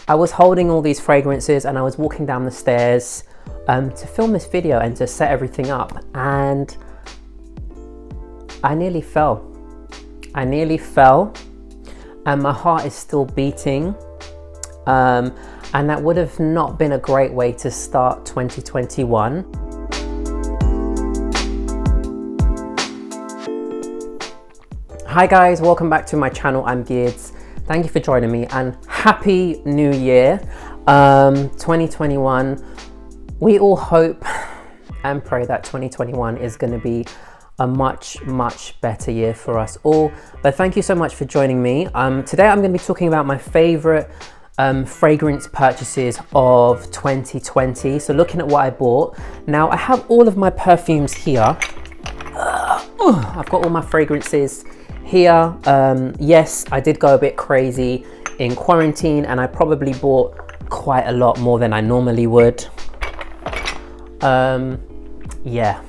I was holding all these fragrances and I was walking down the stairs to film this video and to set everything up, and I nearly fell. And my heart is still beating. And that would have not been a great way to start 2021. Hi guys, welcome back to my channel. I'm Geerds. Thank you for joining me and Happy New Year 2021. We all hope and pray that 2021 is going to be a much better year for us all. But thank you so much for joining me. Today I'm going to be talking about my favorite fragrance purchases of 2020. So looking at what I bought. Now I have all of my perfumes here. I've got all my fragrances here. Yes, I did go a bit crazy in quarantine and I probably bought quite a lot more than I normally would. Yeah,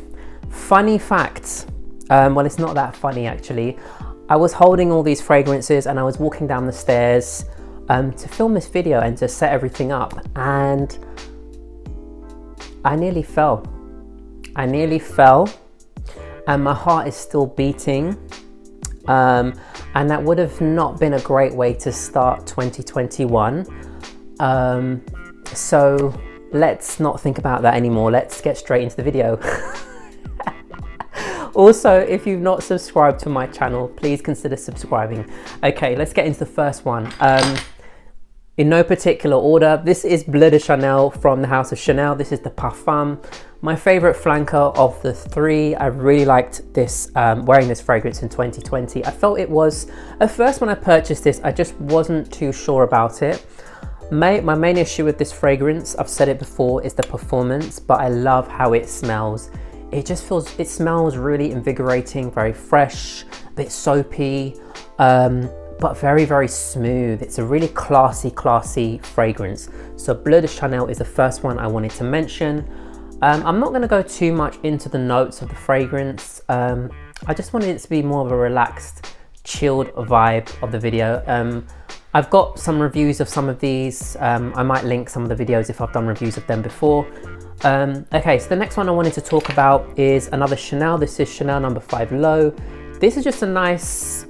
funny fact, well, it's not that funny actually. I was holding all these fragrances and I was walking down the stairs to film this video and to set everything up, and I nearly fell and my heart is still beating. And that would have not been a great way to start 2021. So let's not think about that anymore. Let's get straight into the video. Also, if you've not subscribed to my channel, please consider subscribing. Okay, let's get into the first one. In no particular order, this is Bleu de Chanel from the house of Chanel. This is the Parfum. My favorite flanker of the three. I really liked this, wearing this fragrance in 2020. I felt it was, at first when I purchased this, I just wasn't too sure about it. My main issue with this fragrance, I've said it before, is the performance, but I love how it smells. It just feels, it smells really invigorating, very fresh, a bit soapy, but very smooth. It's a really classy fragrance. So Bleu de Chanel is the first one I wanted to mention. I'm not going to go too much into the notes of the fragrance. I just wanted it to be more of a relaxed, chilled vibe of the video. I've got some reviews of some of these. I might link some of the videos if I've done reviews of them before. Okay, so the next one I wanted to talk about is another Chanel. This is Chanel No. 5 Low. This is just a nice,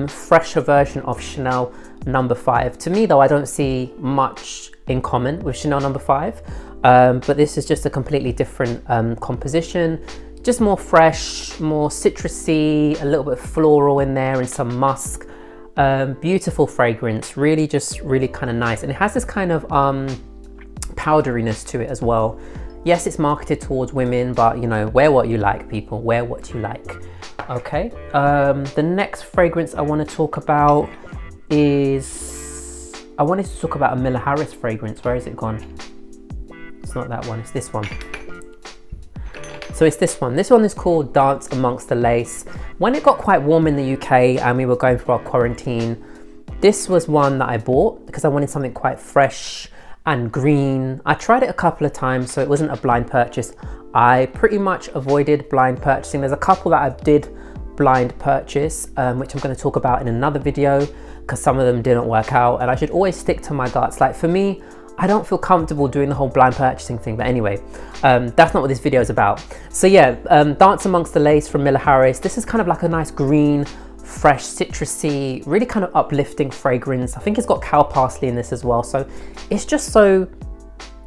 fresher version of Chanel No. 5. To me though, I don't see much in common with Chanel No. 5. But this is just a completely different composition, just more fresh, more citrusy, a little bit floral in there and some musk. Beautiful fragrance, really kind of nice, and it has this kind of powderiness to it as well. Yes, it's marketed towards women, but you know, wear what you like, people, wear what you like. Okay, the next fragrance I want to talk about is, I wanted to talk about a Miller Harris fragrance. Where is it gone? It's not that one, it's this one. So it's this one. This one is called Dance Amongst the Lace. When it got quite warm in the UK and we were going through our quarantine, this was one that I bought because I wanted something quite fresh and green. I tried it a couple of times, so it wasn't a blind purchase. I pretty much avoided blind purchasing. There's a couple that I did blind purchase, which I'm going to talk about in another video because some of them didn't work out, and I should always stick to my guts. Like for me, I don't feel comfortable doing the whole blind purchasing thing, but anyway, that's not what this video is about. So yeah, Dance Amongst the Lace from Miller Harris. This is kind of like a nice green, fresh, citrusy, really kind of uplifting fragrance. I think it's got cow parsley in this as well. So it's just so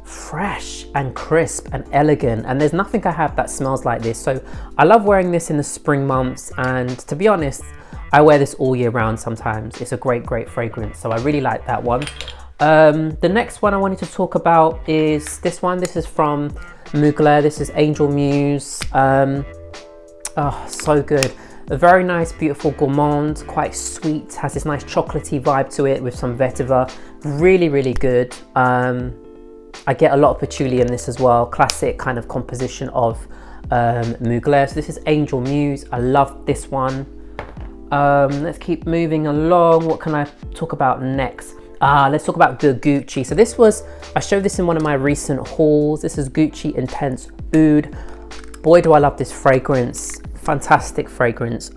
fresh and crisp and elegant, and there's nothing I have that smells like this. So I love wearing this in the spring months, and to be honest, I wear this all year round sometimes. It's a great fragrance, so I really like that one. The next one I wanted to talk about is this one. This is from Mugler. This is Angel Muse. Oh, so good. A very nice, beautiful gourmand, quite sweet, has this nice chocolatey vibe to it with some vetiver. Really good. I get a lot of patchouli in this as well. Classic kind of composition of Mugler. So this is Angel Muse. I love this one. Let's keep moving along. What can I talk about next? Let's talk about the Gucci. So this was, I showed this in one of my recent hauls. This is Gucci Intense Oud. Boy, do I love this fragrance. Fantastic fragrance.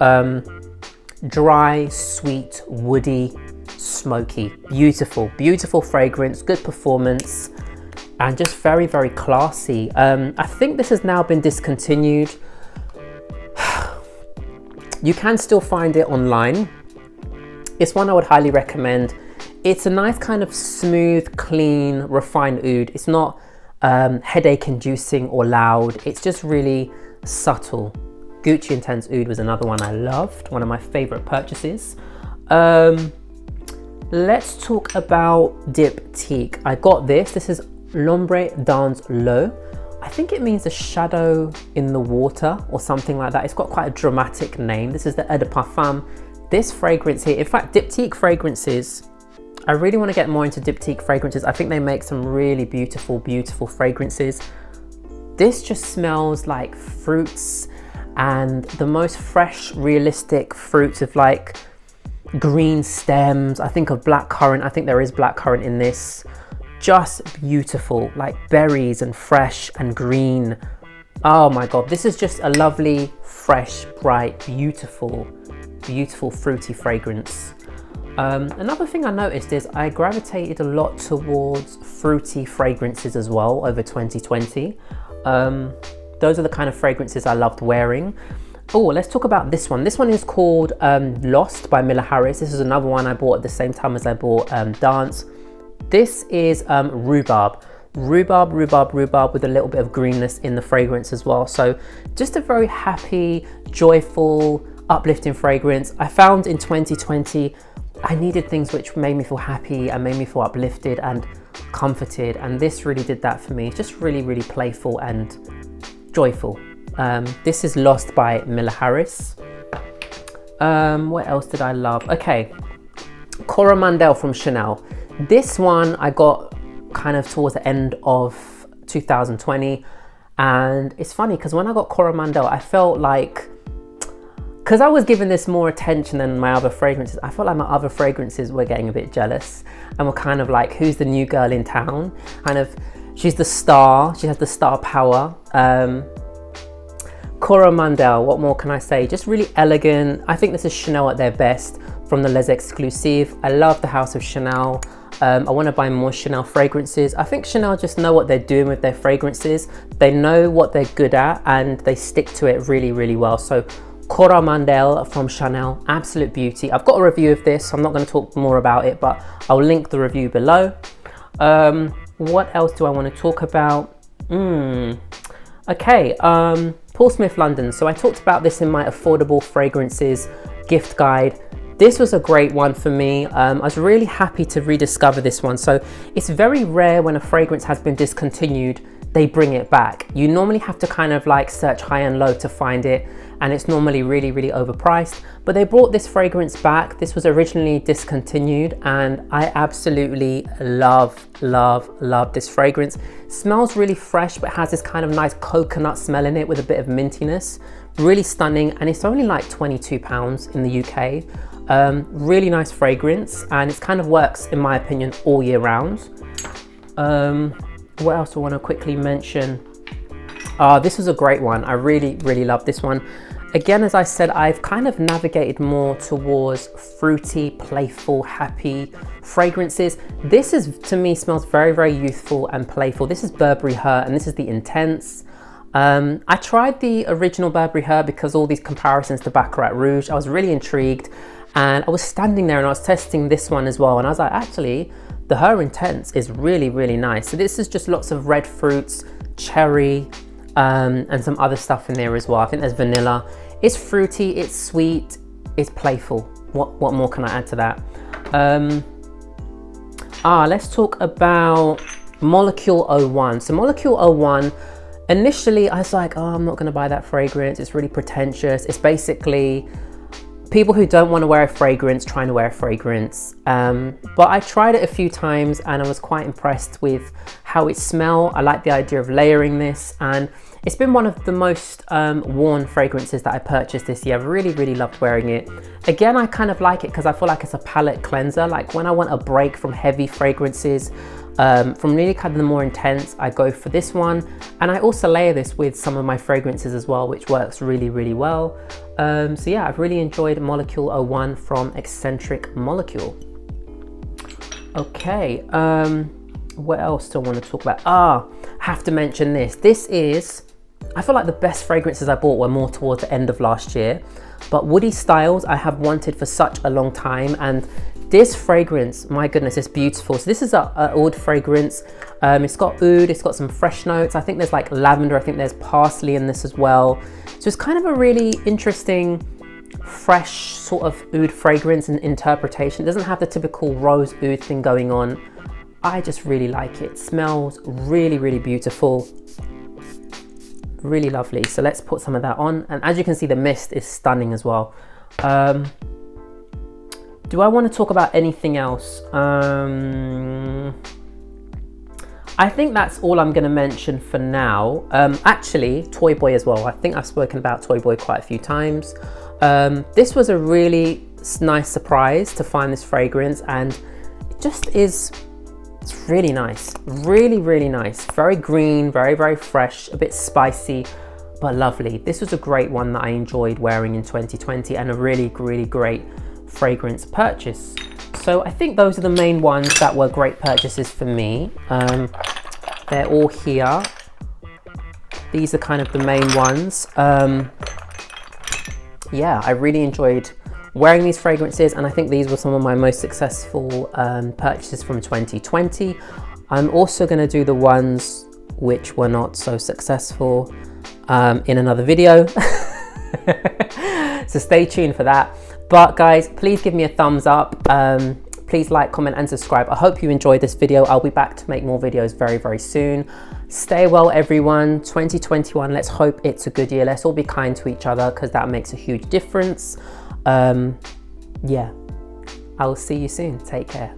Dry, sweet, woody, smoky. Beautiful, beautiful fragrance, good performance, and just very, very classy. I think this has now been discontinued. You can still find it online. It's one I would highly recommend. It's a nice kind of smooth, clean, refined oud. It's not headache inducing or loud. It's just really subtle. Gucci Intense Oud was another one I loved, one of my favorite purchases. Let's talk about Diptyque. I got this. This is L'ombre dans l'eau. I think it means a shadow in the water or something like that. It's got quite a dramatic name. This is the Eau de Parfum. This fragrance here, in fact, Diptyque fragrances, I really want to get more into Diptyque fragrances. I think they make some really beautiful, beautiful fragrances. This just smells like fruits, and the most fresh, realistic fruits of like green stems. I think of blackcurrant. I think there is blackcurrant in this. Just beautiful, like berries and fresh and green. Oh my God, this is just a lovely, fresh, bright, beautiful, beautiful fruity fragrance. Another thing I noticed is I gravitated a lot towards fruity fragrances as well over 2020. Those are the kind of fragrances I loved wearing. Oh, let's talk about this one. This one is called Lost by Miller Harris. This is another one I bought at the same time as I bought Dance. This is rhubarb with a little bit of greenness in the fragrance as well. So just a very happy, joyful, uplifting fragrance. I found in 2020, I needed things which made me feel happy and made me feel uplifted and comforted. And this really did that for me. It's just really, really playful and joyful. This is Lost by Miller Harris. What else did I love? Okay, Coromandel from Chanel. This one I got kind of towards the end of 2020, and it's funny because when I got Coromandel, I felt like, because I was giving this more attention than my other fragrances, I felt like my other fragrances were getting a bit jealous and were kind of like, who's the new girl in town? Kind of, she's the star, she has the star power. Coromandel, what more can I say? Just really elegant. I think this is Chanel at their best from the Les Exclusives. I love the house of Chanel. I want to buy more Chanel fragrances. I think Chanel just know what they're doing with their fragrances. They know what they're good at and they stick to it really, really well. So Coromandel from Chanel, absolute beauty. I've got a review of this, so I'm not going to talk more about it, but I'll link the review below. What else do I want to talk about? Okay, Paul Smith London. So I talked about this in my affordable fragrances gift guide. This was a great one for me. I was really happy to rediscover this one. So it's very rare when a fragrance has been discontinued, they bring it back. You normally have to kind of like search high and low to find it, and it's normally really, really overpriced. But they brought this fragrance back. This was originally discontinued, and I absolutely love this fragrance. Smells really fresh, but has this kind of nice coconut smell in it with a bit of mintiness. Really stunning, and it's only like £22 in the UK. Really nice fragrance, and it kind of works, in my opinion, all year round. What else do I want to quickly mention? This was a great one. I really, really love this one. Again, as I said, I've kind of navigated more towards fruity, playful, happy fragrances. This is, to me, smells very, very youthful and playful. This is Burberry Her, and this is the Intense. I tried the original Burberry Her because all these comparisons to Baccarat Rouge. I was really intrigued, and I was standing there and I was testing this one as well, and I was like, actually, the Her Intense is really, really nice. So this is just lots of red fruits, cherry, and some other stuff in there as well. I think there's vanilla. It's fruity, it's sweet, it's playful. What more can I add to that? Let's talk about Molecule 01. So Molecule 01, initially I was like, oh, I'm not gonna buy that fragrance. It's really pretentious. It's basically people who don't want to wear a fragrance trying to wear a fragrance. But I tried it a few times and I was quite impressed with how it smelled. I like the idea of layering this, and it's been one of the most worn fragrances that I purchased this year. I've really, really loved wearing it. Again, I kind of like it because I feel like it's a palette cleanser. Like when I want a break from heavy fragrances, from really kind of the more intense, I go for this one. And I also layer this with some of my fragrances as well, which works really, really well. So yeah, I've really enjoyed Molecule 01 from Eccentric Molecule. Okay, what else do I want to talk about? I have to mention this. This is, I feel like the best fragrances I bought were more towards the end of last year, but Woody Styles I have wanted for such a long time, and this fragrance, my goodness, is beautiful. So this is a oud fragrance. It's got oud, it's got some fresh notes. I think there's like lavender, I think there's parsley in this as well. So it's kind of a really interesting, fresh sort of oud fragrance and interpretation. It doesn't have the typical rose oud thing going on. I just really like it. It smells really, really beautiful. Really lovely. So let's put some of that on. And as you can see, the mist is stunning as well. Do I want to talk about anything else? I think that's all I'm going to mention for now. Actually, Toy Boy as well. I think I've spoken about Toy Boy quite a few times. This was a really nice surprise to find this fragrance, and it just is, it's really nice. Really, really nice. Very green, very, very fresh, a bit spicy, but lovely. This was a great one that I enjoyed wearing in 2020, and a really, really great fragrance purchase. So I think those are the main ones that were great purchases for me. They're all here. These are kind of the main ones. Yeah, I really enjoyed wearing these fragrances, and I think these were some of my most successful purchases from 2020. I'm also going to do the ones which were not so successful in another video. So stay tuned for that. But guys, please give me a thumbs up. Please like, comment and subscribe. I hope you enjoyed this video. I'll be back to make more videos very, very soon. Stay well, everyone. 2021, let's hope it's a good year. Let's all be kind to each other, because that makes a huge difference. Yeah, I will see you soon. Take care.